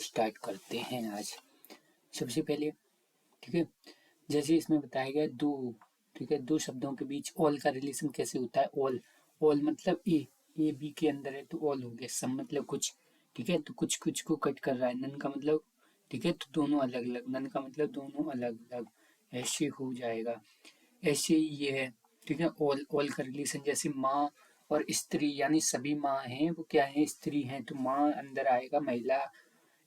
Start करते हैं आज। सबसे पहले ठीक है, जैसे इसमें बताया गया दो, ठीक है, दो शब्दों के बीच ऑल का रिलेशन कैसे होता है। ऑल, ऑल मतलब ए बी के अंदर है तो ऑल हो गया। सम मतलब कुछ, ठीक है, तो कुछ कुछ को कट कर रहा है। नन का मतलब, ठीक है, तो दोनों अलग अलग, नन का मतलब दोनों अलग अलग, ऐसे हो जाएगा। ऐसे ही ये है, ठीक है, ऑल, ऑल का रिलेशन जैसे माँ और स्त्री, यानी सभी माँ हैं वो क्या है, स्त्री हैं, तो माँ अंदर आएगा, महिला,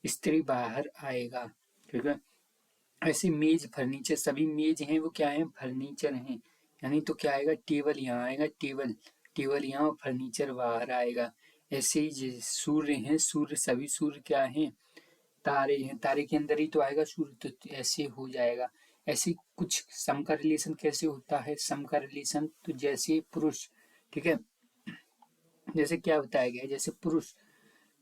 स्त्री बाहर आएगा, ठीक है। ऐसे मेज फर्नीचर, सभी मेज हैं वो क्या है, फर्नीचर हैं, यानी तो क्या आएगा, टेबल यहाँ आएगा, टेबल, टेबल यहाँ, फर्नीचर बाहर आएगा। ऐसे ही सूर्य हैं, सूर्य, सभी सूर्य क्या हैं, तारे हैं, तारे के अंदर ही तो आएगा सूर्य, तो ऐसे हो जाएगा। ऐसे कुछ सम का रिलेशन कैसे होता है, सम का रिलेशन तो जैसे पुरुष, ठीक है, जैसे क्या बताया गया है, जैसे पुरुष,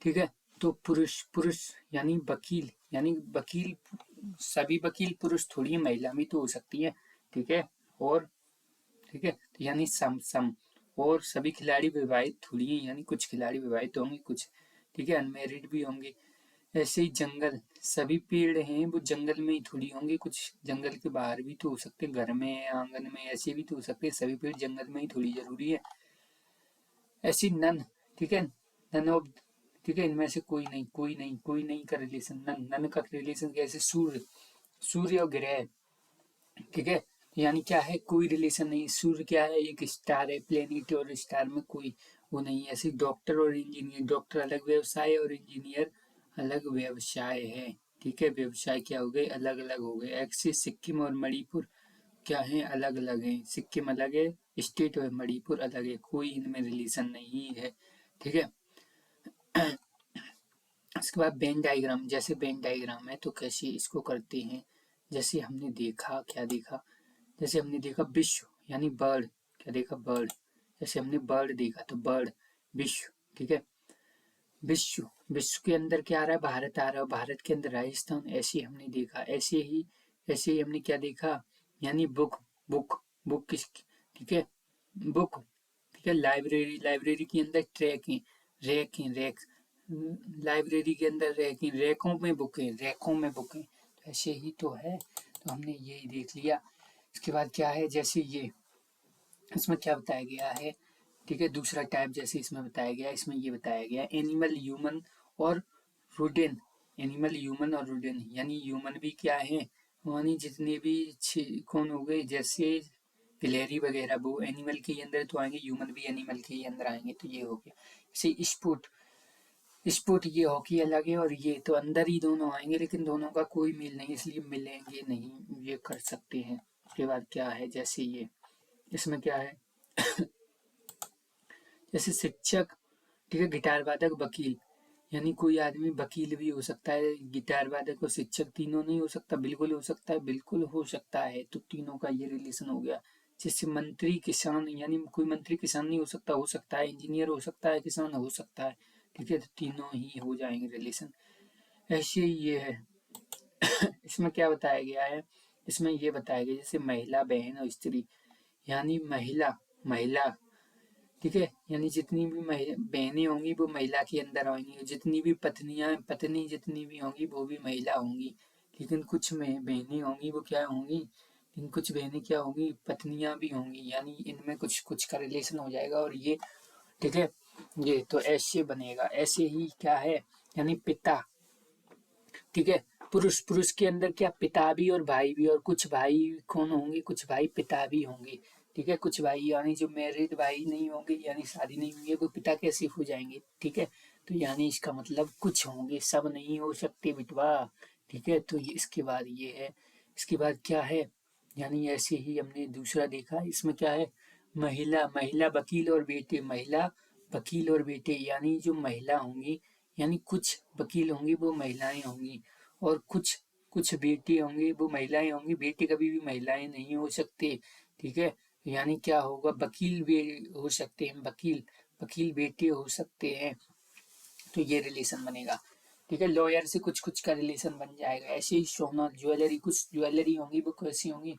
ठीक है, तो पुरुष, पुरुष यानी वकील, यानी वकील, सभी वकील पुरुष थोड़ी है, महिला भी तो हो सकती है, ठीक है, और ठीक है, तो यानी सम, सम, और सभी खिलाड़ी विवाहित थोड़ी है, यानी कुछ खिलाड़ी विवाहित होंगे, कुछ, ठीक है, अनमेरिड भी होंगे। ऐसे ही जंगल, सभी पेड़ हैं वो जंगल में ही थोड़ी होंगे, कुछ जंगल के बाहर भी तो हो सकते, घर में, आंगन में, ऐसे भी तो हो सकते, सभी पेड़ जंगल में ही थोड़ी जरूरी है। ऐसी नन, ठीक है, नन ऑफ, ठीक है, इनमें से कोई नहीं, कोई नहीं, कोई नहीं का रिलेशन, नन, नन का रिलेशन कैसे, सूर्य, सूर्य और ग्रह, ठीक है, यानी क्या है, कोई रिलेशन नहीं। सूर्य क्या है, एक स्टार है, प्लेनेट, और स्टार में कोई वो नहीं है। ऐसे डॉक्टर और इंजीनियर, डॉक्टर अलग व्यवसाय और इंजीनियर अलग व्यवसाय है, ठीक है, व्यवसाय क्या हो गए, अलग अलग हो गए। एक्सिस, सिक्किम और मणिपुर क्या है, अलग अलग है, सिक्किम अलग है, स्टेट और मणिपुर अलग है, कोई इनमें रिलेशन नहीं है, ठीक है। इसके बाद वेन डायग्राम, जैसे वेन डायग्राम है तो कैसे इसको करते हैं, जैसे हमने देखा, क्या देखा, जैसे हमने देखा विश्व यानी बर्ड, क्या देखा, बर्ड, जैसे हमने बर्ड देखा तो बर्ड, विश्व, ठीक है, विश्व, विश्व के अंदर क्या आ रहा है, भारत आ रहा है, भारत के अंदर राजस्थान, ऐसे हमने देखा। ऐसे ही हमने क्या देखा, यानी बुक, बुक, बुक किस, ठीक है, बुक, ठीक है, लाइब्रेरी, लाइब्रेरी के अंदर ट्रैक है, रैक है, रैक, लाइब्रेरी के अंदर रैक है, रैकों में बुक है, रैकों में बुक है, तो ऐसे ही तो है, तो हमने यही देख लिया। इसके बाद क्या है, जैसे ये इसमें क्या बताया गया है, ठीक है, दूसरा टाइप जैसे इसमें बताया गया, इसमें ये बताया गया एनिमल, ह्यूमन और रुडेन, एनिमल, ह्यूमन और रुडेन, यानी ह्यूमन भी क्या है, यानी जितने भी कौन हो गए, जैसे गिलहरी वगैरह, वो एनिमल के ही अंदर तो आएंगे, ह्यूमन भी एनिमल के ही अंदर आएंगे, तो ये हो गया। जैसे स्पोर्ट, स्पोर्ट ये हॉकी अलग है और ये तो अंदर ही दोनों आएंगे, लेकिन दोनों का कोई मेल नहीं, इसलिए मिलेंगे नहीं, ये कर सकते हैं। उसके बाद क्या है, जैसे ये इसमें क्या है, जैसे शिक्षक, ठीक है, गिटार वादक, वकील, यानी कोई आदमी वकील भी हो सकता है, गिटार वादक और शिक्षक तीनों नहीं हो सकता, बिल्कुल हो सकता है, बिल्कुल हो सकता है, तो तीनों का ये रिलेशन हो गया। जैसे मंत्री, किसान, यानी कोई मंत्री किसान नहीं हो सकता है, इंजीनियर हो सकता है, किसान हो सकता है, ठीक है, तो तीनों ही हो जाएंगे रिलेशन। ऐसे ही ये है। इसमें क्या बताया गया है, इसमें ये बताया गया जैसे महिला, बहन और स्त्री, यानी महिला, महिला, ठीक है, यानी जितनी भी बहनें होंगी वो महिला के अंदर आएंगी, जितनी भी पत्नियां, पत्नी जितनी भी होंगी वो भी महिला होंगी, लेकिन कुछ में बहनें होंगी वो क्या होंगी, लेकिन कुछ बहनें क्या होंगी, पत्नियां भी होंगी, यानी इनमें कुछ कुछ का रिलेशन हो जाएगा, और ये, ठीक है, ये तो ऐसे बनेगा। ऐसे ही क्या है, यानी पिता, ठीक है, पुरुष, पुरुष के अंदर क्या, पिता भी और भाई भी, और कुछ भाई कौन होंगे, कुछ भाई पिता भी होंगे, ठीक है, कुछ भाई यानी जो मैरिड भाई नहीं होंगे, यानी शादी नहीं होंगे, वो पिता कैसे हो जाएंगे, ठीक है, तो यानी इसका मतलब कुछ होंगे, सब नहीं हो सकते बिटवा, ठीक है, तो ये इसके बाद ये है। इसके बाद क्या है, यानी ऐसे ही हमने दूसरा देखा, इसमें क्या है, महिला, महिला वकील और बेटे, महिला वकील और बेटे, यानी जो महिला होंगी, यानी कुछ वकील होंगे वो महिलाएं होंगी, और कुछ कुछ बेटे होंगे वो महिलाएं होंगी, बेटे कभी भी महिलाएं नहीं हो सकते, ठीक है, यानी क्या होगा, वकील भी हो सकते हैं, वकील, वकील बेटे हो सकते हैं, तो ये रिलेशन बनेगा, ठीक है। लॉयर से कुछ कुछ का रिलेशन बन जाएगा। ऐसे ही सोना, ज्वेलरी, कुछ ज्वेलरी होंगी वो कैसी होंगी,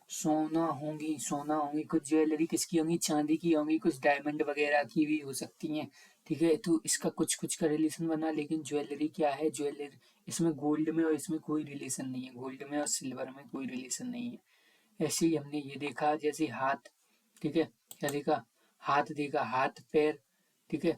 सोना होंगी, सोना होंगी, कुछ ज्वेलरी किसकी होंगी, चांदी की होंगी, कुछ डायमंड वगैरह की भी हो सकती हैं, ठीक है, तो इसका कुछ कुछ का रिलेशन बना, लेकिन ज्वेलरी क्या है, ज्वेलरी इसमें गोल्ड में और इसमें कोई रिलेशन नहीं है, गोल्ड में और सिल्वर में कोई रिलेशन नहीं है। ऐसे ही हमने ये देखा, जैसे हाथ, ठीक है, क्या देखा, हाथ देखा, हाथ पैर, ठीक है,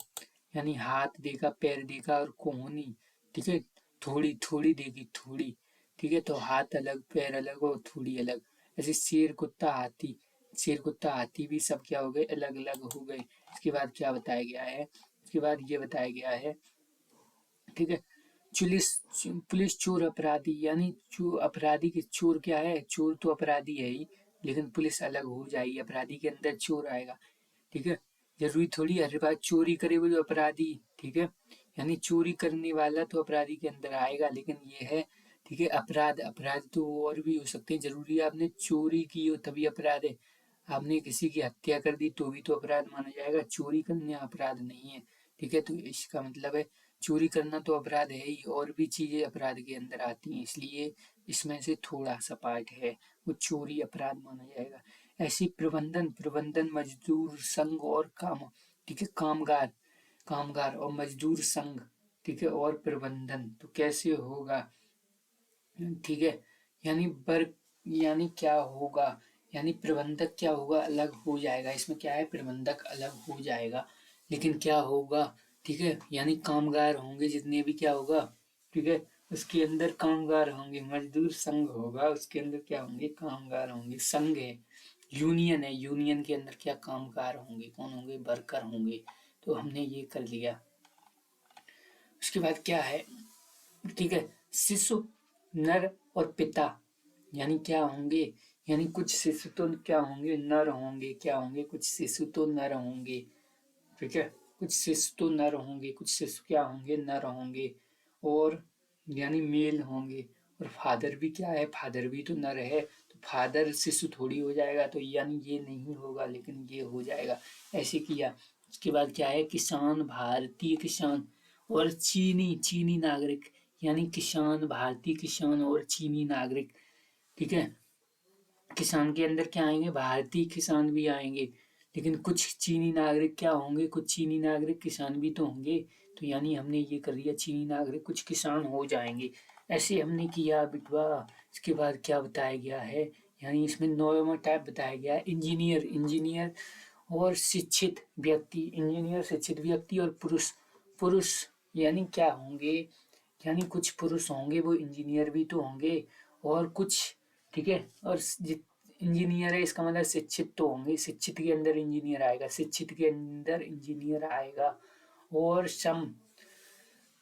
यानी हाथ देखा, पैर देखा और कोहनी, ठीक है, थोड़ी थोड़ी देखी, थोड़ी, ठीक है, तो हाथ अलग पैर अलग और थोड़ी अलग। ऐसे शेर कुत्ता हाथी, शेर कुत्ता हाथी भी सब क्या हो गए, अलग अलग हो गए। इसके बाद क्या बताया गया है, इसके बाद ये बताया गया है, ठीक है, पुलिस, पुलिस चोर अपराधी, यानी अपराधी के चोर क्या है, चोर तो अपराधी है ही, लेकिन पुलिस अलग हो जाएगी, अपराधी के अंदर चोर आएगा, ठीक है। जरूरी थोड़ी हर बात चोरी करे वो जो अपराधी, ठीक है, यानी चोरी करने वाला तो अपराधी के अंदर आएगा, लेकिन ये है, ठीक है, अपराध, अपराध तो और भी हो सकते हैं, जरूरी आपने चोरी की हो तभी अपराध है, आपने किसी की हत्या कर दी तो भी तो अपराध माना जाएगा, चोरी करना अपराध नहीं है, ठीक है। तो इसका मतलब है चोरी करना तो अपराध है ही, और भी चीजें अपराध के अंदर आती हैं, इसलिए इसमें से थोड़ा सा पार्ट है वो चोरी अपराध माना जाएगा। ऐसी प्रबंधन, प्रबंधन मजदूर संघ और काम, ठीक है, कामगार, कामगार और मजदूर संघ, ठीक है, और प्रबंधन तो कैसे होगा, ठीक है, यानी वर्ग, यानी क्या होगा, यानी प्रबंधक क्या होगा, अलग हो जाएगा, इसमें क्या है, प्रबंधक अलग हो जाएगा, लेकिन क्या होगा, ठीक है, यानी कामगार होंगे जितने भी, क्या होगा, ठीक है, उसके अंदर कामगार होंगे, मजदूर संघ होगा उसके अंदर क्या होंगे, कामगार होंगे, संघ है, यूनियन है, यूनियन के अंदर क्या, कामगार होंगे, कौन होंगे, वर्कर होंगे। तो हमने ये कर लिया। उसके बाद क्या है, ठीक है, शिशु, नर और पिता, यानी क्या होंगे, यानी कुछ शिशु तो क्या होंगे, नर होंगे, क्या होंगे, कुछ शिशु तो नर होंगे, ठीक है, कुछ शिशु तो नर होंगे, कुछ शिशु क्या होंगे, नर होंगे, और यानी मेल होंगे, और फादर भी क्या है, फादर भी तो नर है, तो फादर शिशु थोड़ी हो जाएगा, तो यानी ये नहीं होगा, लेकिन ये हो जाएगा, ऐसे किया। उसके बाद क्या है, किसान, भारतीय किसान और चीनी, चीनी नागरिक, यानी किसान, भारतीय किसान और चीनी नागरिक, ठीक है, किसान के अंदर क्या आएंगे, भारतीय किसान भी आएंगे, लेकिन कुछ चीनी नागरिक क्या होंगे, कुछ चीनी नागरिक किसान भी तो होंगे, तो यानी हमने ये कर लिया, चीनी नागरिक कुछ किसान हो जाएंगे, ऐसे हमने किया बिटवा। इसके बाद क्या बताया गया है, यानी इसमें नौवां टाइप बताया गया है, इंजीनियर, इंजीनियर और शिक्षित व्यक्ति, इंजीनियर शिक्षित व्यक्ति और पुरुष, पुरुष यानी क्या होंगे, यानी कुछ पुरुष होंगे वो इंजीनियर भी तो होंगे, और कुछ, ठीक है, और इंजीनियर है इसका मतलब शिक्षित तो होंगे, शिक्षित के अंदर इंजीनियर आएगा, शिक्षित के अंदर इंजीनियर आएगा, और सम,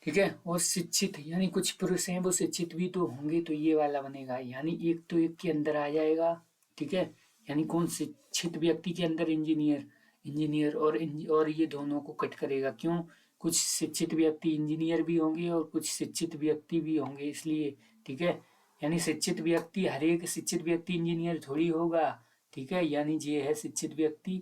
ठीक है, और शिक्षित यानी कुछ पुरुष हैं वो शिक्षित भी तो होंगे, तो ये वाला बनेगा, यानी एक तो एक के अंदर आ जाएगा, ठीक है, यानी कौन, शिक्षित व्यक्ति के अंदर इंजीनियर, इंजीनियर और ये दोनों को कट करेगा, क्यों, कुछ शिक्षित व्यक्ति इंजीनियर भी होंगे और कुछ शिक्षित व्यक्ति भी होंगे, इसलिए, ठीक है, यानी शिक्षित व्यक्ति, हर एक शिक्षित व्यक्ति इंजीनियर थोड़ी होगा, ठीक है, यानी ये है शिक्षित व्यक्ति,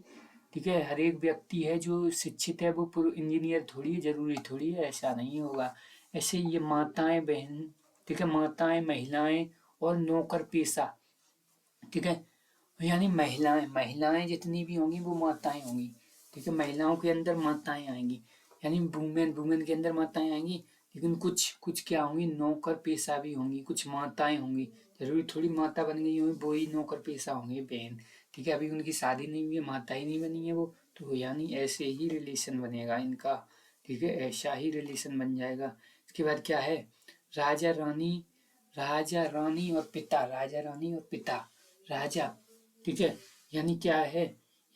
ठीक है, हर एक व्यक्ति है जो शिक्षित है वो इंजीनियर थोड़ी है, जरूरी थोड़ी है, ऐसा नहीं होगा। ऐसे ये माताएं बहन, ठीक है, माताएं महिलाएं और नौकर पेशा, ठीक है, यानी महिलाएं, महिलाएं जितनी भी होंगी वो माताएं होंगी, ठीक है, महिलाओं के अंदर माताएं आएंगी, यानी वुमेन, वुमेन के अंदर माताएं आएंगी, लेकिन कुछ कुछ क्या होंगी, नौकर पेशा भी होंगी, कुछ माताएं होंगी, जरूरी थोड़ी माता बन गई होंगी वो ही नौकर पेशा होंगे, बहन, ठीक है, अभी उनकी शादी नहीं हुई है, माता ही नहीं बनी है वो, तो यानी ऐसे ही रिलेशन बनेगा इनका, ठीक है, ऐसा ही रिलेशन बन जाएगा। इसके बाद क्या है, राजा रानी, राजा रानी और पिता, राजा रानी और पिता, राजा, ठीक है, यानी क्या है,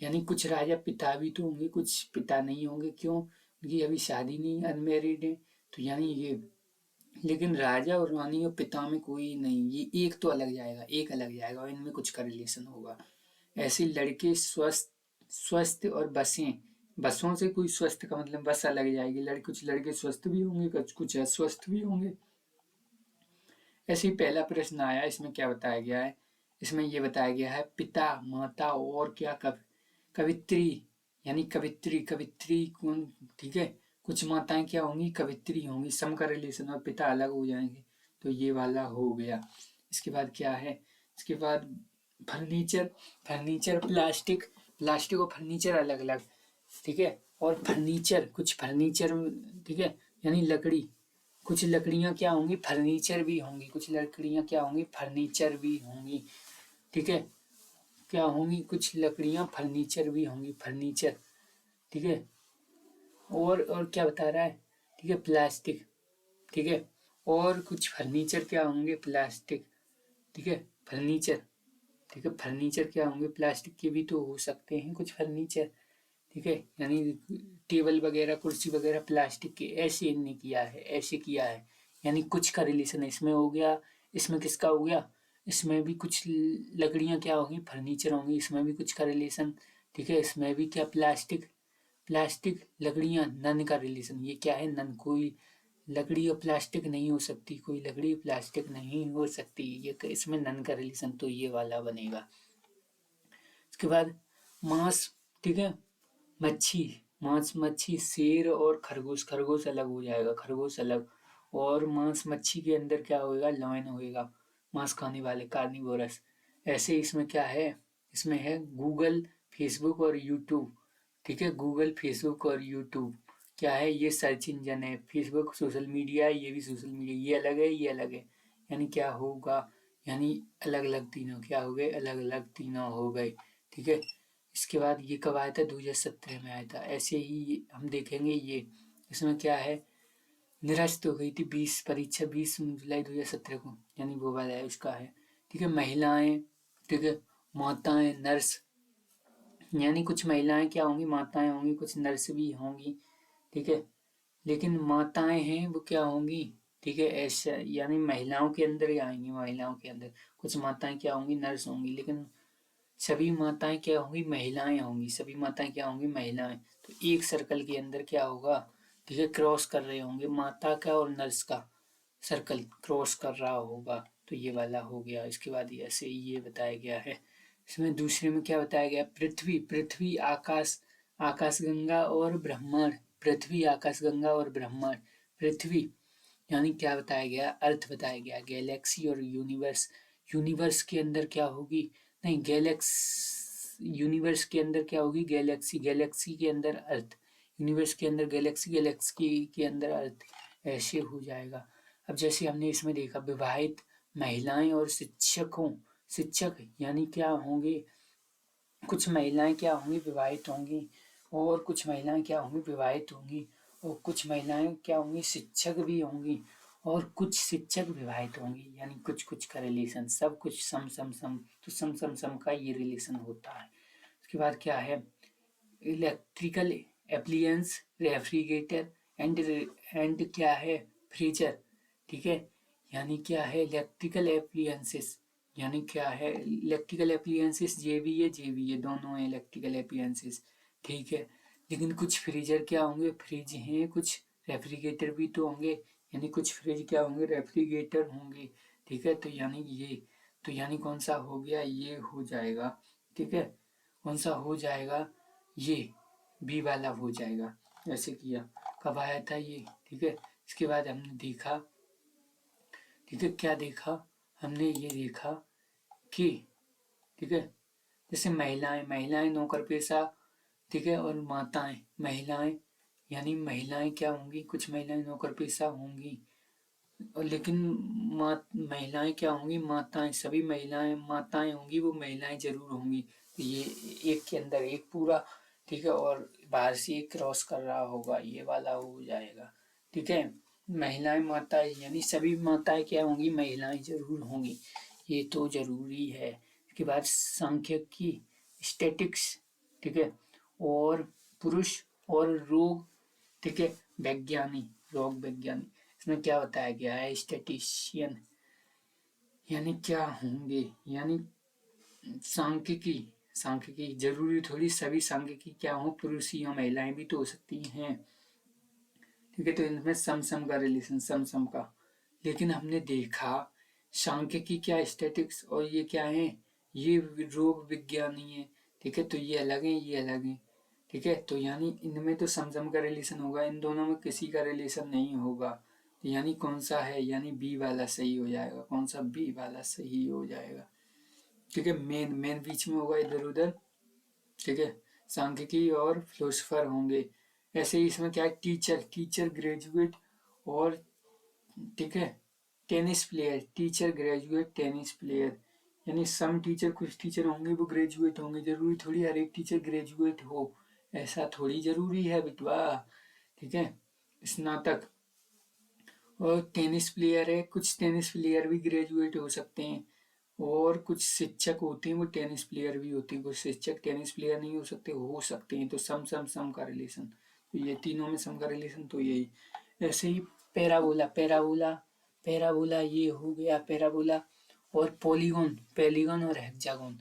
यानी कुछ राजा पिता भी तो होंगे, कुछ पिता नहीं होंगे, क्यों, उनकी अभी शादी नहीं, अनमेरिड है, तो यानी ये, लेकिन राजा और रानी और पिता में कोई नहीं, ये एक तो अलग जाएगा, एक अलग जाएगा और इनमें कुछ का रिलेशन होगा। ऐसे लड़के स्वस्थ, स्वस्थ और बसें, बसों से कोई स्वस्थ का मतलब बस अलग जाएगी, लड़के, कुछ लड़के स्वस्थ भी होंगे, कुछ अस्वस्थ भी होंगे। ऐसे ही पहला प्रश्न आया, इसमें क्या बताया गया है, इसमें ये बताया गया है, पिता, माता और क्या, कवित्री, यानी कवित्री, कवित्री कौन, ठीक है, कुछ माताएं क्या होंगी, कवित्री होंगी, सम का रिलेशन और पिता अलग हो जाएंगे, तो ये वाला हो गया। इसके बाद क्या है, इसके बाद फर्नीचर, फर्नीचर प्लास्टिक, प्लास्टिक और फर्नीचर अलग अलग, ठीक है, और फर्नीचर, कुछ फर्नीचर, ठीक है, यानी लकड़ी, कुछ लकड़ियां क्या होंगी, फर्नीचर भी होंगी, कुछ लकड़ियां क्या होंगी, फर्नीचर भी होंगी, ठीक है, क्या होंगी, कुछ लकड़ियां फर्नीचर भी होंगी, फर्नीचर, ठीक है। और क्या बता रहा है, ठीक है, प्लास्टिक, ठीक है, और कुछ फर्नीचर क्या होंगे, प्लास्टिक, ठीक है, फर्नीचर, ठीक है, फर्नीचर क्या होंगे, प्लास्टिक के भी तो हो सकते हैं कुछ फर्नीचर, ठीक है, यानी टेबल वगैरह, कुर्सी वगैरह प्लास्टिक के, ऐसे इनने किया है, ऐसे किया है, यानी कुछ का रिलेशन है, इसमें हो गया, इसमें किसका हो गया, इसमें भी कुछ लकड़ियां क्या होंगी, फर्नीचर होंगी, इसमें भी कुछ का रिलेशन, ठीक है, इसमें भी क्या, प्लास्टिक, प्लास्टिक लकड़ियां, नन का रिलेशन, ये क्या है, नन, कोई लकड़ी और प्लास्टिक नहीं हो सकती, कोई लकड़ी प्लास्टिक नहीं हो सकती, ये इसमें नन का रिलेशन, तो ये वाला बनेगा। इसके बाद मांस, ठीक है, मच्छी, मांस मच्छी, शेर और खरगोश, खरगोश अलग हो जाएगा, खरगोश अलग, और मांस मच्छी के अंदर क्या होएगा, लॉयन होएगा, मांस खाने वाले, कार्निवोरस। ऐसे इसमें क्या है, इसमें है गूगल, फेसबुक और यूट्यूब, ठीक है, गूगल, फेसबुक और यूट्यूब क्या है, ये सर्च इंजन है, फेसबुक सोशल मीडिया है, ये भी सोशल मीडिया, ये अलग है, ये अलग है, यानी क्या होगा, यानी अलग अलग तीनों क्या हो गए, अलग अलग तीनों हो गए, ठीक है। इसके बाद ये कब आया था, 2017 में आया था। ऐसे ही हम देखेंगे ये, इसमें क्या है, निरस्त हो गई थी 20 परीक्षा 20 जुलाई 2017 को, यानी वो वाला है, इसका है, ठीक है, महिलाएं, ठीक है, माताएं, नर्स, यानी कुछ महिलाएं क्या होंगी, माताएं होंगी, कुछ नर्स भी होंगी, ठीक है, लेकिन माताएं हैं वो क्या होंगी, ठीक है, ऐसा यानी महिलाओं के अंदर ही आएंगी, महिलाओं के अंदर कुछ माताएं क्या होंगी, नर्स होंगी, लेकिन सभी माताएं क्या होंगी, महिलाएं होंगी, सभी माताएं क्या होंगी, महिलाएं, तो एक सर्कल के अंदर क्या होगा, ठीक है, क्रॉस कर रहे होंगे, माता का और नर्स का सर्कल क्रॉस कर रहा होगा, तो ये वाला हो गया। इसके बाद ऐसे ये बताया गया है। इसमें दूसरे में क्या बताया गया, पृथ्वी, पृथ्वी, आकाश, आकाशगंगा और ब्रह्मांड, पृथ्वी, आकाशगंगा और ब्रह्मांड, पृथ्वी यानी क्या बताया गया, अर्थ बताया गया, गैलेक्सी और यूनिवर्स, यूनिवर्स के अंदर क्या होगी, नहीं, यूनिवर्स के अंदर क्या होगी, गैलेक्सी, गैलेक्सी के अंदर अर्थ, यूनिवर्स के अंदर गैलेक्सी, गैलेक्सी के अंदर अर्थ, ऐसे हो जाएगा। अब जैसे हमने इसमें देखा, विवाहित महिलाएं और शिक्षकों, शिक्षक यानी क्या होंगे, कुछ महिलाएं क्या होंगी, विवाहित होंगी, और कुछ महिलाएं क्या होंगी, विवाहित होंगी, और कुछ महिलाएं क्या होंगी, शिक्षक भी होंगी, और कुछ शिक्षक विवाहित होंगी, यानी कुछ कुछ का रिलेशन, सब कुछ सम सम सम, तो सम सम सम का ये रिलेशन होता है। उसके बाद क्या है, इलेक्ट्रिकल एप्लियंस, रेफ्रिजरेटर एंड क्या है, फ्रीजर, ठीक है, यानी क्या है, इलेक्ट्रिकल एप्लियंसेस, यानी क्या है, इलेक्ट्रिकल एप्लियंसेस, जे भी है, दोनों है इलेक्ट्रिकल एप्लियंसेस, ठीक है, लेकिन कुछ फ्रीजर क्या होंगे, फ्रिज हैं, कुछ रेफ्रिजरेटर भी तो होंगे, यानी कुछ फ्रिज क्या होंगे, रेफ्रिजरेटर होंगे, ठीक है, तो यानी ये, तो यानी कौन सा हो गया, ये हो जाएगा, ठीक है, कौन सा हो जाएगा, ये बी वाला हो जाएगा। ऐसे किया, कब आया था ये, ठीक है। इसके बाद हमने देखा, ठीक है, क्या देखा, हमने ये देखा कि, ठीक है, जैसे महिलाएं, महिलाएं नौकर पेशा, ठीक है, और माताएं, महिलाएं यानी महिलाएं क्या होंगी, कुछ महिलाएं नौकर पेशा होंगी, और लेकिन महिलाएं क्या होंगी, माताएं, सभी महिलाएं माताएं होंगी, वो महिलाएं जरूर होंगी, तो ये एक के अंदर एक पूरा, ठीक है, और बाहर से एक क्रॉस कर रहा होगा, ये वाला हो जाएगा, ठीक है, महिलाएं माताएं यानी सभी माताएं क्या होंगी, महिलाएं जरूर होंगी, ये तो जरूरी है। इसके बाद सांख्यिकी, स्टैटिक्स, ठीक है, और पुरुष और रोग, ठीक है, वैज्ञानिक, रोग वैज्ञानिक, इसमें क्या बताया गया है, स्टैटिशियन यानी क्या होंगे, यानी सांख्यिकी, सांख्यिकी जरूरी थोड़ी सभी सांख्यिकी क्या हो, पुरुष या महिलाएं भी तो हो सकती हैं, ठीक है, तो इनमें सम सम का रिलेशन, सम सम का, लेकिन हमने देखा सांख्यिकी क्या, स्टैटिक्स, और ये क्या है, ये रोग विज्ञानी है, ठीक है, तो ये अलग है, ये अलग है, ठीक है, तो यानी इनमें तो सम का रिलेशन होगा, इन दोनों में किसी का रिलेशन नहीं होगा, तो यानी कौन सा है, यानी बी वाला सही हो जाएगा, कौन सा, बी वाला सही हो जाएगा, ठीक है, मेन मेन बीच में होगा इधर उधर, ठीक है, सांख्यिकी और फिलोसफर होंगे, ऐसे ही इसमें क्या है, टीचर ग्रेजुएट और ठीक है tennis player, teacher graduate tennis player, यानी सम टीचर, कुछ टीचर होंगे वो ग्रेजुएट होंगे, जरूरी थोड़ी हर एक टीचर ग्रेजुएट हो, ऐसा थोड़ी जरूरी है बिटवा, ठीक है, स्नातक। और टेनिस प्लेयर है, कुछ टेनिस प्लेयर भी ग्रेजुएट हो सकते हैं, और कुछ शिक्षक होते हैं वो टेनिस प्लेयर भी होते हैं, कुछ शिक्षक टेनिस प्लेयर नहीं हो सकते हैं, तो सम का रिलेशन, तो ये तीनों में सम का रिलेशन तो यही। ऐसे ही पैराबोला ये हो गया पैराबोला, और पॉलीगॉन और हेक्सागोन,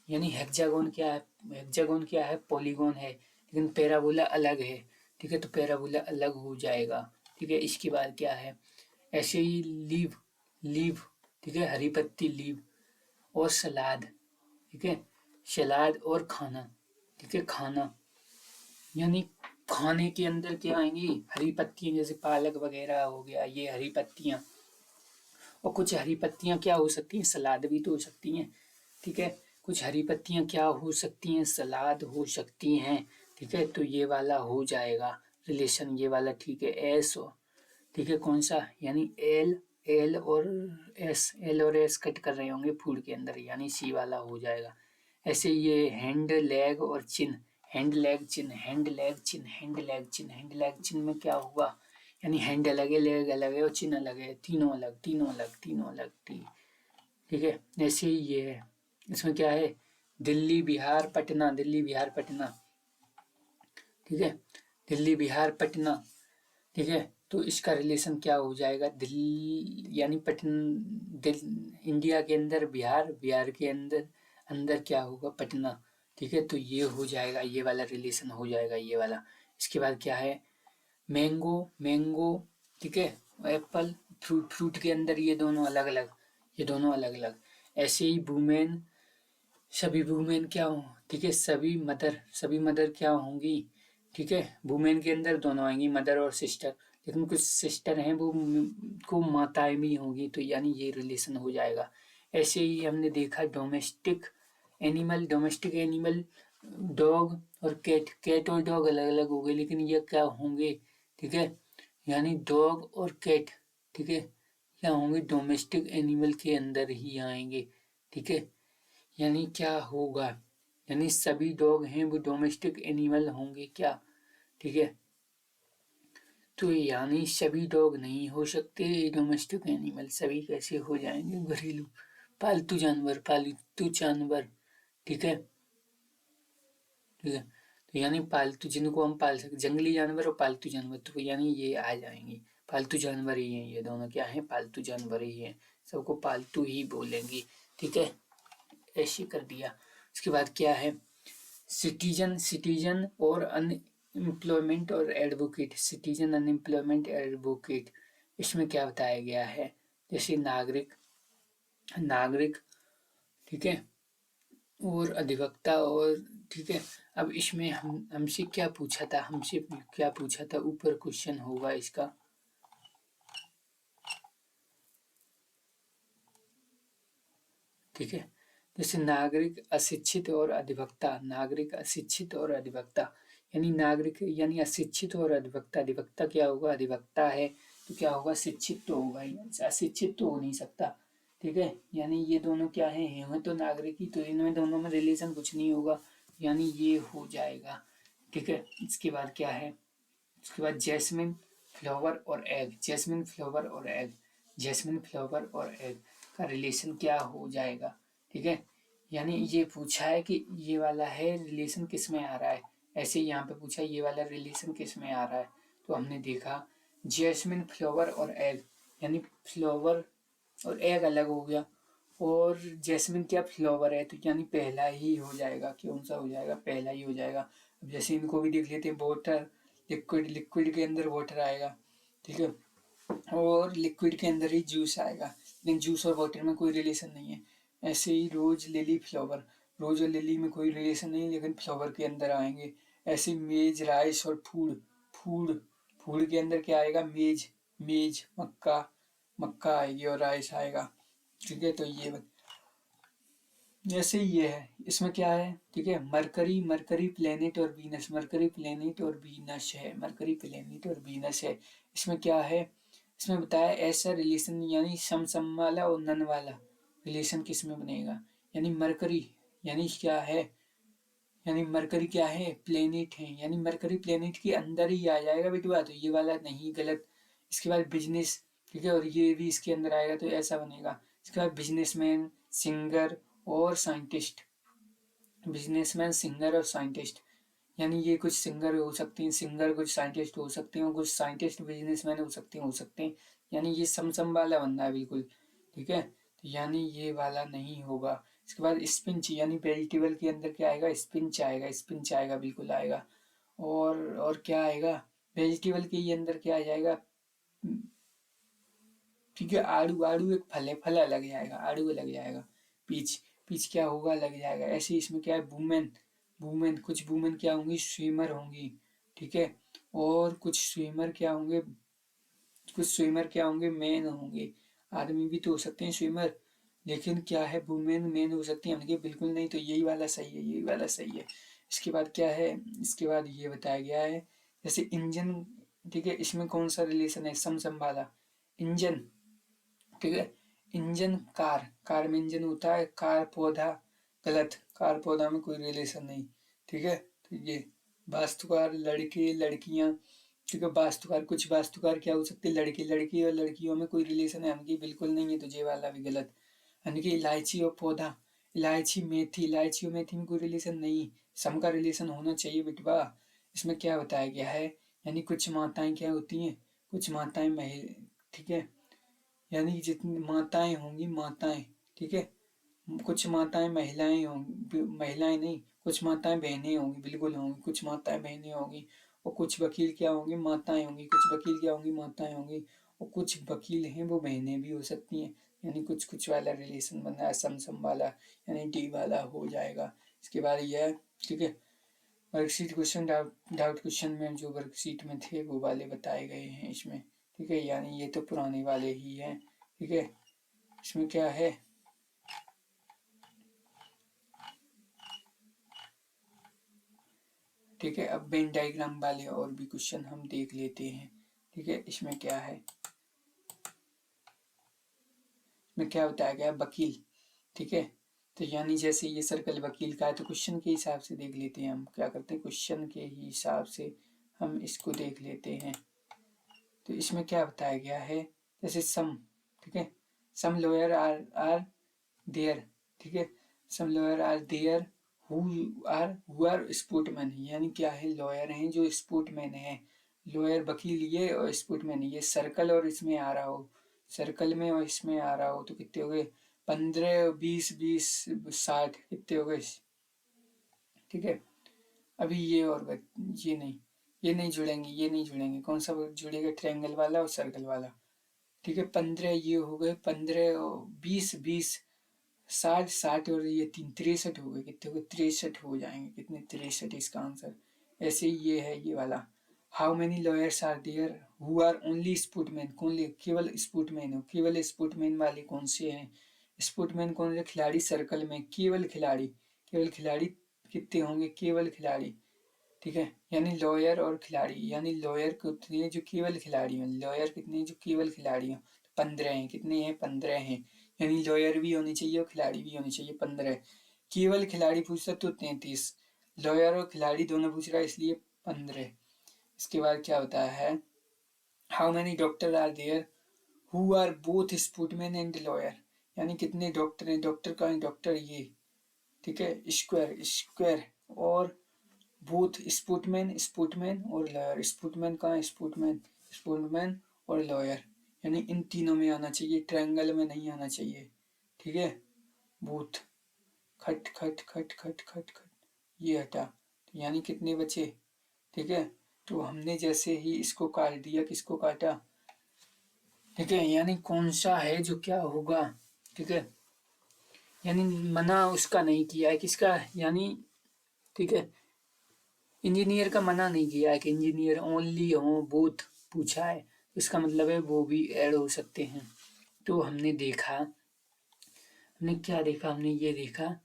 यानी हेक्सागोन क्या है, पॉलीगॉन है, लेकिन पैराबोला अलग है, ठीक है, तो पैराबोला अलग हो जाएगा, ठीक है। इसके बाद क्या है, ऐसे ही लीव, ठीक है, हरी पत्ती लीव, और सलाद, ठीक है, सलाद और खाना, ठीक है, खाना, यानी खाने के अंदर क्या आएंगी, हरी पत्तियां, जैसे पालक वगैरह हो गया, ये हरी पत्तियां, और कुछ हरी पत्तियां क्या हो सकती हैं, सलाद भी तो हो सकती हैं, ठीक है, कुछ हरी पत्तियां क्या हो सकती हैं, सलाद हो सकती हैं, ठीक है, तो ये वाला हो जाएगा रिलेशन, ये वाला, ठीक है, एस, ठीक है, कौन सा, यानी एल और एस कट कर रहे होंगे फूड के अंदर, यानी सी वाला हो जाएगा। ऐसे ये हैंड लेग और चिन, हैंड लेग चिन में क्या हुआ, यानी हैंड अलग है, लेग अलग है, और चिन अलग है, तीनों अलग, ठीक है। ऐसे ही ये है, इसमें क्या है, दिल्ली बिहार पटना, ठीक है, दिल्ली बिहार पटना, ठीक है, तो इसका रिलेशन क्या हो जाएगा, दिल्ली यानी इंडिया के अंदर बिहार के अंदर अंदर क्या होगा, पटना, ठीक है, तो ये हो जाएगा, ये वाला रिलेशन हो जाएगा, ये वाला। इसके बाद क्या है, मैंगो, ठीक है, एप्पल, फ्रूट के अंदर ये दोनों अलग अलग। ऐसे ही सभी वुमेन क्या हो, ठीक है, सभी मदर क्या होंगी, ठीक है, वुमेन के अंदर दोनों आएंगी, मदर और सिस्टर, लेकिन कुछ सिस्टर हैं वो को माताएं भी होंगी, तो यानी ये रिलेशन हो जाएगा। ऐसे ही हमने देखा डोमेस्टिक एनिमल, डॉग और कैट और डॉग अलग अलग हो गए, लेकिन ये क्या होंगे, ठीक है, यानी डॉग और कैट, ठीक है, क्या होंगे, डोमेस्टिक एनिमल के अंदर ही आएंगे, ठीक है, यानी क्या होगा, यानी सभी डॉग हैं वो डोमेस्टिक एनिमल होंगे क्या, ठीक है, तो यानी सभी डॉग नहीं हो सकते डोमेस्टिक एनिमल, सभी कैसे हो जाएंगे, घरेलू पालतू जानवर, ठीक है, ठीक है, तो यानी पालतू जिनको हम पाल सकते, जंगली जानवर और पालतू जानवर, तो यानी ये आ जाएंगे, पालतू जानवर ही हैं, ये दोनों क्या हैं, पालतू जानवर ही हैं, सबको पालतू ही बोलेंगे, ठीक है, ऐसे कर दिया। उसके बाद क्या है, सिटीजन और अनएम्प्लॉयमेंट और एडवोकेट, इसमें क्या बताया गया है, जैसे नागरिक, ठीक है, और अधिवक्ता, और ठीक है, अब इसमें हमसे क्या पूछा था, ऊपर क्वेश्चन होगा इसका, ठीक है, जैसे नागरिक अशिक्षित और अधिवक्ता, यानी नागरिक यानी अशिक्षित और अधिवक्ता क्या होगा, अधिवक्ता है तो क्या होगा, शिक्षित तो होगा ही, अशिक्षित तो हो नहीं सकता, ठीक है, यानी ये दोनों क्या है तो नागरिक ही, तो इनमें दोनों में रिलेशन कुछ नहीं होगा, यानी ये हो जाएगा, ठीक है। इसके बाद क्या है, उसके बाद जैस्मिन फ्लावर और एग का रिलेशन क्या हो जाएगा, ठीक है, यानी ये पूछा है कि ये वाला है रिलेशन किस में आ रहा है, ऐसे ही यहाँ पे पूछा है ये वाला रिलेशन किस में आ रहा है, तो हमने देखा जैस्मिन फ्लावर और एग, यानी फ्लावर और एग अलग हो गया, और जैस्मिन क्या फ्लावर है, तो यानी पहला ही हो जाएगा, कौन सा हो जाएगा, पहला ही हो जाएगा। अब जैसे इनको भी देख लेते हैं, वाटर, लिक्विड के अंदर वाटर आएगा, ठीक है, और लिक्विड के अंदर ही जूस आएगा, लेकिन जूस और वाटर में कोई रिलेशन नहीं है। ऐसे ही रोज और लिली में कोई रिलेशन नहीं, लेकिन फ्लावर के अंदर आएंगे। ऐसे मेज, राइस और फूड फूड के अंदर क्या आएगा, मेज मक्का आएगी और राइस आएगा, ठीक है, तो जैसे ये है, इसमें क्या है, ठीक है, मरकरी मरकरी प्लेनेट और वीनस, मरकरी प्लेनेट और वीनस है, मरकरी प्लेनेट और वीनस है। इसमें क्या है, इसमें बताया ऐसा रिलेशन यानी सम वाला और नन वाला रिलेशन किस में बनेगा। यानी मरकरी यानी क्या है, यानी मरकरी क्या है, प्लेनेट है, यानी मरकरी प्लेनेट के अंदर ही आ जाएगा बेटवा, तो ये वाला नहीं, गलत। इसके बाद बिजनेस, ठीक है, और ये भी इसके अंदर आएगा तो ऐसा बनेगा। इसके बाद बिजनेसमैन, सिंगर और साइंटिस्ट, बिजनेसमैन, सिंगर और साइंटिस्ट, यानी ये कुछ सिंगर हो सकते हैं, सिंगर कुछ साइंटिस्ट हो सकते हैं, कुछ साइंटिस्ट बिजनेसमैन हो सकते हैं, यानी ये समसम वाला बनना है बिल्कुल, ठीक है, तो यानी ये वाला नहीं होगा। इसके बाद स्पिंच, यानी वेजिटेबल के अंदर क्या आएगा, स्पिंच आएगा, स्पिंच आएगा, बिल्कुल आएगा। और क्या आएगा, वेजिटेबल के ही अंदर क्या आ जाएगा, ठीक है, आड़ू, आड़ू एक फल है, फल अलग जाएगा, आड़ू अलग जाएगा। पीच, पीच क्या होगा, लग जाएगा। ऐसे इसमें क्या है, वुमेन, वुमेन कुछ वुमेन क्या होंगी, स्विमर होंगी, ठीक है, और कुछ स्विमर क्या होंगे, कुछ स्विमर क्या होंगे, मैन होंगे। आदमी भी तो हो सकते हैं स्विमर, लेकिन क्या है, वुमेन मैन हो सकती है, हमने बिल्कुल नहीं, तो यही वाला सही है, यही वाला सही है। इसके बाद क्या है, इसके बाद ये बताया गया है, जैसे इंजन, ठीक है, इसमें कौन सा रिलेशन है, सम वाला, इंजन, ठीक है, इंजन, कार, कार में इंजन होता है, कार पौधा, गलत, कार पौधा में कोई रिलेशन नहीं, ठीक है, तो ये वास्तुकार, लड़के लड़कियां, ठीक है, वास्तुकार, कुछ वास्तुकार क्या हो सकते हैं, लड़के, लड़की और लड़कियों में कोई रिलेशन है, हमकी बिल्कुल नहीं है, तो ये वाला भी गलत। यानी कि इलायची और पौधा, इलायची, मेथी, इलायची और मेथी में कोई रिलेशन नहीं, सम का रिलेशन होना चाहिए बेटवा। इसमें क्या बताया गया है, यानी कुछ माताएं क्या होती हैं, कुछ माताएं ठीक है, यानी जितनी माताएं होंगी, माताएं, ठीक है, कुछ माताएं महिलाएं होंगी, महिलाएं नहीं, कुछ माताएं बहनें होंगी, बिल्कुल होंगी, कुछ माताएं बहनें होंगी, और कुछ वकील क्या होंगे, माताएं होंगी, कुछ वकील क्या होंगी, माताएं होंगी, और कुछ वकील हैं वो बहनें भी हो सकती हैं, यानी कुछ कुछ वाला रिलेशन बन रहा है, सम वाला, यानी डी वाला हो जाएगा। इसके बाद यह, ठीक है, वर्कशीट क्वेश्चन, डाउट क्वेश्चन में जो वर्कशीट में थे वो वाले बताए गए हैं इसमें, ठीक है, यानी ये तो पुराने वाले ही हैं, ठीक है। इसमें क्या है, ठीक है, अब वेन डायग्राम वाले और भी क्वेश्चन हम देख लेते हैं, ठीक है। इसमें क्या है, इसमें क्या बताया गया, वकील, ठीक है, तो यानी जैसे ये सर्कल वकील का है, तो क्वेश्चन के हिसाब से देख लेते हैं, हम क्या करते हैं, क्वेश्चन के हिसाब से हम इसको देख लेते हैं। तो इसमें क्या बताया गया है, जैसे सम, ठीक है, सम लॉयर आर देयर, ठीक है, some lawyer are there who are sportsman, यानी क्या है, लॉयर हैं जो स्पोर्टमैन है, लॉयर वकील ये और स्पोर्टमैन ये, सर्कल और इसमें आ रहा हो, सर्कल में और इसमें आ रहा हो, तो कितने हो गए, 15, 20, 20, 60, कितने हो गए, ठीक है। अभी ये और ये नहीं, ये नहीं जुड़ेंगे, ये नहीं जुड़ेंगे, कौन सा जुड़ेगा, ट्रायंगल वाला और सर्कल वाला, ठीक है। 15 ये हो गए, 15, 20, 20, 60, 60 और ये 3, 63 हो गए, कितने हो गए, 63 हो जाएंगे, कितने, 63 इसका आंसर। ऐसे ही ये है ये वाला, how many lawyers are there who are only sportsman, कौन, केवल स्पोर्टमैन हो, केवल स्पोर्टमैन वाले कौन से हैं, स्पोर्टमैन कौन से, खिलाड़ी, सर्कल में केवल खिलाड़ी, केवल खिलाड़ी कितने होंगे, केवल खिलाड़ी, ठीक है, यानी लॉयर और खिलाड़ी, यानी लॉयर कितने हैं जो केवल खिलाड़ी हैं, लॉयर कितने हैं जो केवल खिलाड़ी हैं, 15 हैं, कितने हैं, 15 हैं, यानी लॉयर भी होनी चाहिए और खिलाड़ी भी होनी चाहिए, 15, केवल खिलाड़ी पूछता तो 33, लॉयर और खिलाड़ी दोनों पूछ रहा है इसलिए 15। इसके बाद क्या होता है, how many doctor are there who are both sportsman and lawyer, यानी कितने डॉक्टर हैं, डॉक्टर का है, डॉक्टर ये, ठीक है, स्क्वायर, स्क्वायर, और बोथ स्पोर्टमैन, स्पोर्टमैन और लॉयर, स्पोर्टमैन कहाँ है, स्पोर्टमैन, स्पोर्टमैन और लॉयर, यानी इन तीनों में आना चाहिए, ट्रायंगल में नहीं आना चाहिए, ठीक है। बोथ, खट खट खट खट खट खट, ये हटा, तो यानी कितने बचे, ठीक है, तो हमने जैसे ही इसको काट दिया, किसको काटा, ठीक है, यानी कौन सा है जो क्या होगा, ठीक है, यानी मना उसका नहीं किया है, किसका, यानी, ठीक है, इंजीनियर का मना नहीं किया है कि इंजीनियर ओनली हो, बोथ पूछा है, इसका मतलब है वो भी ऐड हो सकते हैं। तो हमने देखा, हमने क्या देखा, हमने ये देखा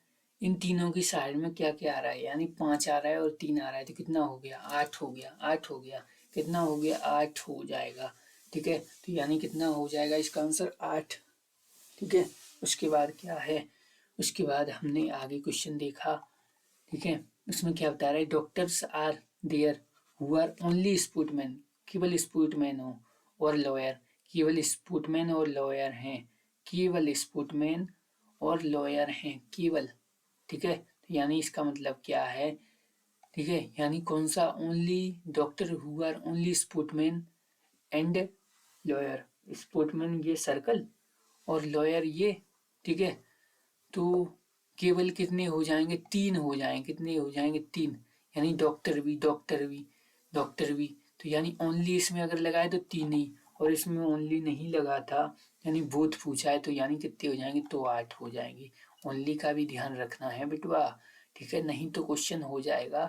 इन तीनों की साइड में क्या क्या आ रहा है, यानी 5 आ रहा है और 3 आ रहा है, तो कितना हो गया, 8 हो गया, 8 हो गया, कितना हो गया, 8 हो जाएगा। ठीक है, तो यानी कितना हो जाएगा इसका आंसर 8। ठीक है, उसके बाद क्या है, उसके बाद हमने आगे क्वेश्चन देखा। ठीक है, उसमें क्या बता रहा है, doctors are there who are only sportsman, केवल स्पोर्टमैन हो और लॉयर, केवल स्पोर्टमैन और लॉयर हैं, केवल स्पोर्टमैन और लॉयर हैं, केवल। ठीक है, तो यानी इसका मतलब क्या है, ठीक है, यानी कौन सा, only doctor who are only sportsman and lawyer, sportsman ये सर्कल और लॉयर ये। ठीक है, तो केवल कितने हो जाएंगे, 3 हो जाएंगे, कितने हो जाएंगे, 3, यानी डॉक्टर भी, डॉक्टर भी, डॉक्टर भी। तो यानी ओनली इसमें अगर लगाए तो 3 ही, और इसमें ओनली नहीं लगा था, यानी बोथ पूछा है, तो यानी कितने हो जाएंगे, तो 8 हो जाएंगे। ओनली का भी ध्यान रखना है बिटवा। ठीक है, नहीं तो क्वेश्चन हो जाएगा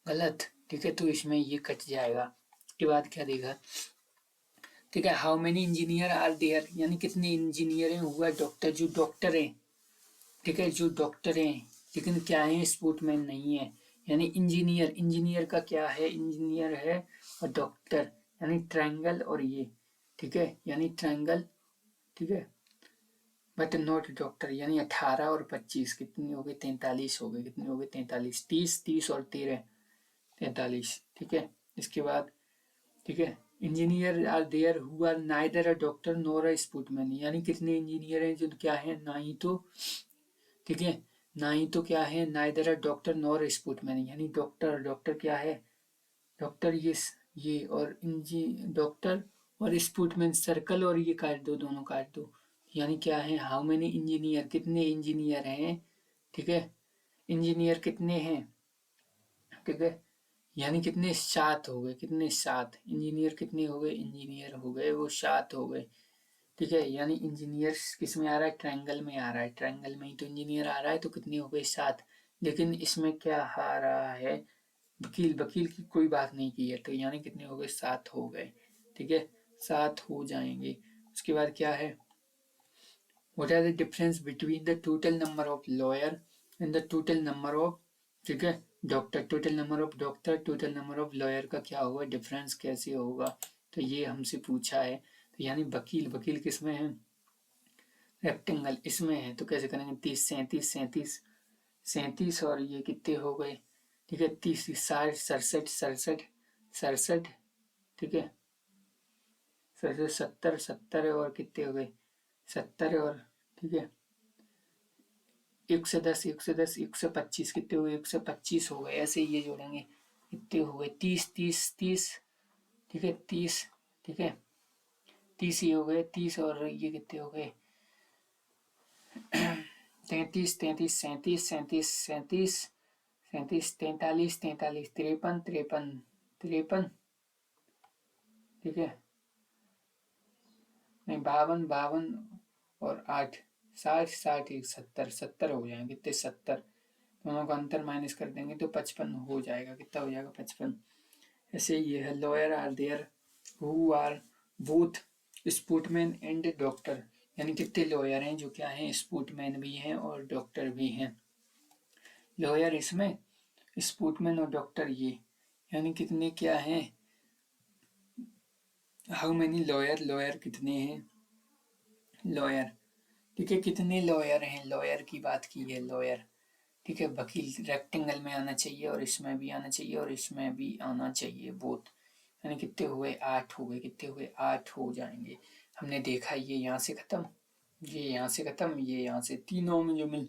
गलत। ठीक है, तो इसमें ये कट जाएगा। उसके बाद क्या देगा, ठीक है, how many engineer are there, यानी कितने इंजीनियर हैं, हुआ डॉक्टर, जो डॉक्टर हैं। ठीक है, जो डॉक्टर हैं लेकिन क्या है, स्पोर्टमैन नहीं है, यानी इंजीनियर, इंजीनियर का क्या है, इंजीनियर है और डॉक्टर, यानी ट्रायंगल और ये। ठीक है, यानी ट्रायंगल। ठीक है, बट नॉट डॉक्टर, यानी 18 और 25 कितनी हो गई, 43 हो गई, कितनी हो गई, 43, 30, 30 और 13, 43। ठीक है, इसके बाद, ठीक है, engineer are there who are neither a doctor nor a sportsman, यानी कितने इंजीनियर हैं जो क्या है, ना ही तो, ठीक है, ना ही तो क्या है, neither a doctor nor sportsman, यानी डॉक्टर, डॉक्टर क्या है, डॉक्टर ये और इंजी डॉक्टर और स्पोर्टमैन सर्कल और ये काट दो, दोनों काट दो, यानी क्या है, हाउ मेनी इंजीनियर, कितने इंजीनियर हैं। ठीक है, इंजीनियर कितने हैं, ठीक है, यानी कितने, 7 हो गए, कितने, 7 इंजीनियर, कितने हो गए, इंजीनियर हो गए वो 7 हो गए। ठीक है, यानी इंजीनियर किस में आ रहा है, ट्रायंगल में आ रहा है, ट्रायंगल में ही तो इंजीनियर आ रहा है, तो कितने हो गए, 7। लेकिन इसमें क्या आ रहा है, वकील, वकील की कोई बात नहीं की है, तो यानी कितने हो गए, 7 हो गए। ठीक है, 7 हो जाएंगे। उसके बाद क्या है, what are the difference between the total number of lawyer and the total number of, ठीक है, doctor, total number of doctor, total number of lawyer का क्या होगा, डिफरेंस कैसे होगा, तो ये हमसे पूछा है। तो यानी वकील, वकील किस में है, रेक्टेंगल इसमें है, तो कैसे करेंगे, 30, 37, 37, 37 और ये कितने हो गए, ठीक है, 30, 60, 67, 67, 67, ठीक है, 67, 70, 70 और कितने हो गए, 70 और, ठीक है, 110, 110, 125, कितने हो गए, 125 हो गए, ऐसे ये जोड़ेंगे, कितने हो गए, 30, 30, 30, ठीक है, 30, ठीक है, 30 ये हो गए, 30 और ये कितने हो गए, 33, 33, 37, 37, 37, 37, 43, 43, 53, 53, 53, ठीक है, नहीं 52, 52 और 8, 60, 60, 70, 70 हो जाएंगे, कितने, 70, दोनों का अंतर माइनस कर देंगे तो 55 हो जाएगा, कितना हो जाएगा, 55। ऐसे ये है, lawyer are there who are both sportsman and doctor, यानी कितने लॉयर हैं जो क्या हैं, स्पोर्टमैन भी हैं और डॉक्टर भी हैं। लॉयर इसमें, स्पोर्टमैन और डॉक्टर ये, यानी कितने क्या हैं, हाउ मेनी लॉयर, लॉयर कितने हैं, लॉयर, ठीक है, कितने लॉयर हैं, लॉयर की बात की है, लॉयर, ठीक है, वकील रेक्टेंगल में आना चाहिए और इसमें भी आना चाहिए और इसमें भी आना चाहिए बोथ, यानी कितने हुए, 8 हो गए, कितने हुए, 8 हो जाएंगे। हमने देखा ये यहाँ से खत्म, ये यहाँ से खत्म, ये यहाँ से, तीनों में जो मिल,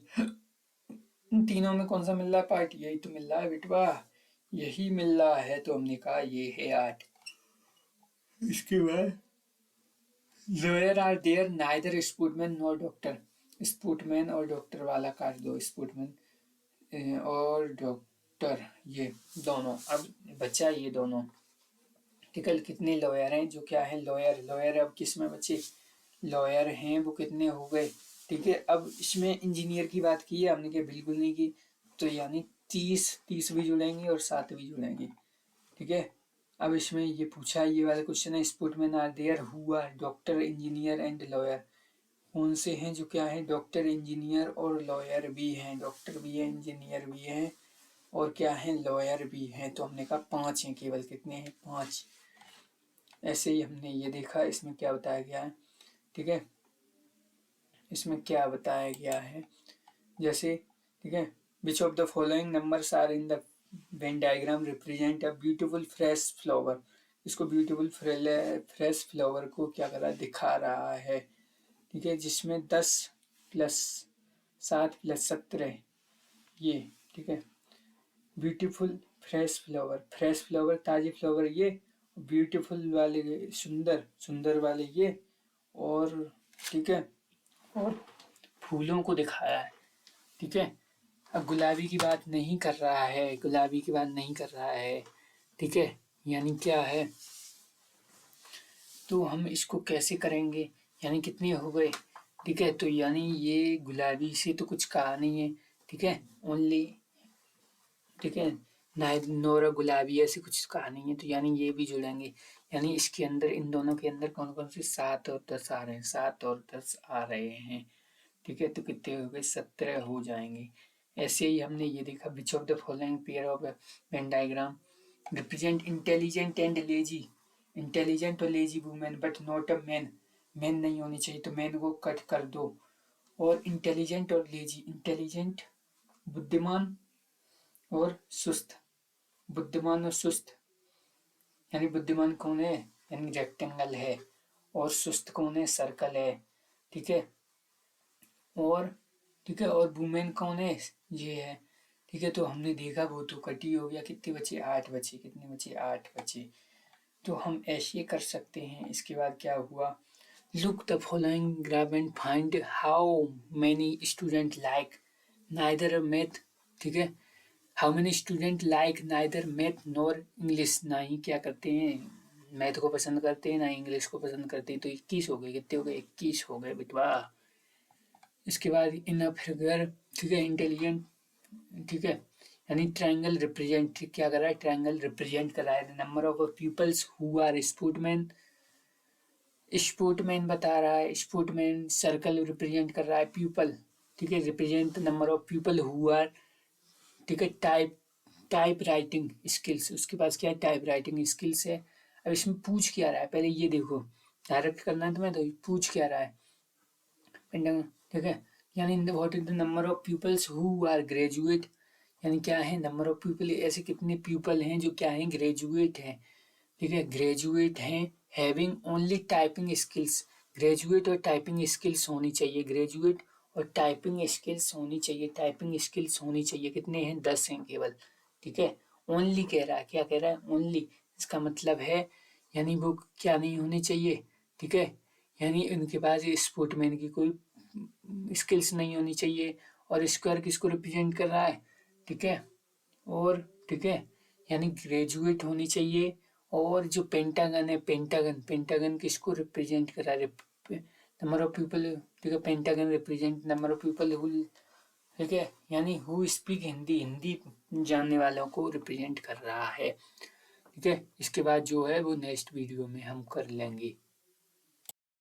तीनों में कौन सा मिल रहा है पार्ट, यही तो मिल रहा है बिटवा, यही मिल रहा है, तो हमने कहा ये है 8। इसके बाद, lawyer are there neither sportsman nor doctor, sportsman और डॉक्टर वाला काट दो, स्पोर्टमैन और डॉक्टर ये दोनों, अब बचा ये दोनों, ठीक है, कितने लॉयर हैं जो क्या है, लॉयर, लॉयर अब किस में बचे, लॉयर हैं वो कितने हो गए, ठीक है, अब इसमें इंजीनियर की बात की है हमने, क्या बिल्कुल नहीं की, तो यानी 30, 30 भी जुड़ेंगे और 7 भी जुड़ेंगे। ठीक है, अब इसमें ये पूछा है, ये वाला क्वेश्चन है, sportsman are there who are doctor, engineer and lawyer, कौन से हैं जो क्या है, डॉक्टर, इंजीनियर और लॉयर भी हैं। डॉक्टर भी है, इंजीनियर भी है और क्या है, लॉयर भी हैं। तो हमने कहा 5 हैं केवल। कितने हैं? 5। ऐसे ही हमने ये देखा। इसमें क्या बताया गया है, ठीक है, इसमें क्या बताया गया है, जैसे, ठीक है, which of the following numbers are in the Venn diagram represent a beautiful fresh flower. इसको ब्यूटीफुल फ्रेश फ्लावर को क्या कर रहा है, दिखा रहा है, ठीक है, जिसमें 10 प्लस 7 प्लस 17 ये, ठीक है, ब्यूटीफुल फ्रेश फ्लावर ताजी फ्लावर ये, ब्यूटीफुल वाले सुंदर सुंदर वाले ये, और ठीक है, और फूलों को दिखाया है, ठीक है। अब गुलाबी की बात नहीं कर रहा है, गुलाबी की बात नहीं कर रहा है, ठीक है, यानी क्या है, तो हम इसको कैसे करेंगे, यानी कितने हो गए, ठीक है, तो यानी ये गुलाबी से तो कुछ कहा नहीं है, ठीक है, ओनली, ठीक है, नोरा गुलाबी ऐसे कुछ कहा नहीं है, तो यानी ये भी जुड़ेंगे, यानी इसके अंदर, इन दोनों के अंदर कौन कौन से 7 और 10 आ रहे हैं, 7 और 10 आ रहे हैं, ठीक है, तो कितने हो गए, 17 हो जाएंगे। ऐसे ही हमने ये देखा, which of the following pair of Venn diagram represent intelligent and lazy, intelligent और lazy women but not a man, man नहीं होनी चाहिए, तो मैन को कट कर दो, और इंटेलिजेंट और लेजी, इंटेलिजेंट बुद्धिमान और सुस्त, बुद्धिमान और सुस्त, यानी बुद्धिमान कौन है, यानी रेक्टेंगल है, और सुस्त कौन है, सर्कल है, ठीक है, और ठीक है, और वुमेन कौन है, ये है, ठीक है, तो हमने देखा वो तो कटी हो गया, कितने बचे, 8 बचे, कितने बचे, 8 बचे, तो हम ऐसे कर सकते हैं। इसके बाद क्या हुआ, look the following graph and find how many student like neither math, ठीक है, how many student like neither math nor English, ना ही क्या करते हैं, मैथ को पसंद करते हैं ना इंग्लिश को पसंद करते हैं, तो 21 हो गए, कितने हो गए, 21 हो गए बिटवा। इसके बाद इन अ फिगर, ठीक है, इंटेलिजेंट, ठीक है, यानी ट्रायंगल रिप्रेजेंट, क्या कर रहा है, ट्रायंगल रिप्रेजेंट कर रहा है, number of peoples who are sportsman, sportsman बता रहा है, स्पोर्टमैन सर्कल रिप्रेजेंट कर रहा है, पीपल, ठीक है, represent number of people who are, ठीक है, टाइप राइटिंग स्किल्स, उसके पास क्या है, टाइप राइटिंग स्किल्स है। अब इसमें पूछ क्या रहा है, पहले ये देखो, डायरेक्ट करना है तुम्हें, तो पूछ क्या रहा है, ठीक है, यानी what is the number of peoples who are graduate, यानी क्या है, नंबर ऑफ पीपल, ऐसे कितने पीपल हैं जो क्या है, ग्रेजुएट हैं, ठीक है, ग्रेजुएट हैं, having only typing skills, graduate और टाइपिंग स्किल्स होनी चाहिए, ग्रेजुएट और टाइपिंग स्किल्स होनी चाहिए, टाइपिंग स्किल्स होनी चाहिए, कितने हैं, 10 हैं केवल, ठीक है, ओनली कह रहा है, क्या कह रहा है, ओनली, इसका मतलब है यानी वो क्या नहीं होनी चाहिए, ठीक है, यानी उनके पास स्पोर्टमैन की कोई स्किल्स नहीं होनी चाहिए, और स्क्वायर किसको रिप्रेजेंट कर रहा है, ठीक है, और ठीक है, यानी ग्रेजुएट होनी चाहिए, और जो पेंटागन है, पेंटागन, पेंटागन किसको रिप्रेजेंट कर रहा है, नंबर ऑफ पीपल, ठीक है, pentagon represent number of people who, ठीक है, यानी हु स्पीक हिंदी, हिंदी जानने वालों को रिप्रेजेंट कर रहा है, ठीक है। इसके बाद जो है वो नेक्स्ट वीडियो में हम कर लेंगे।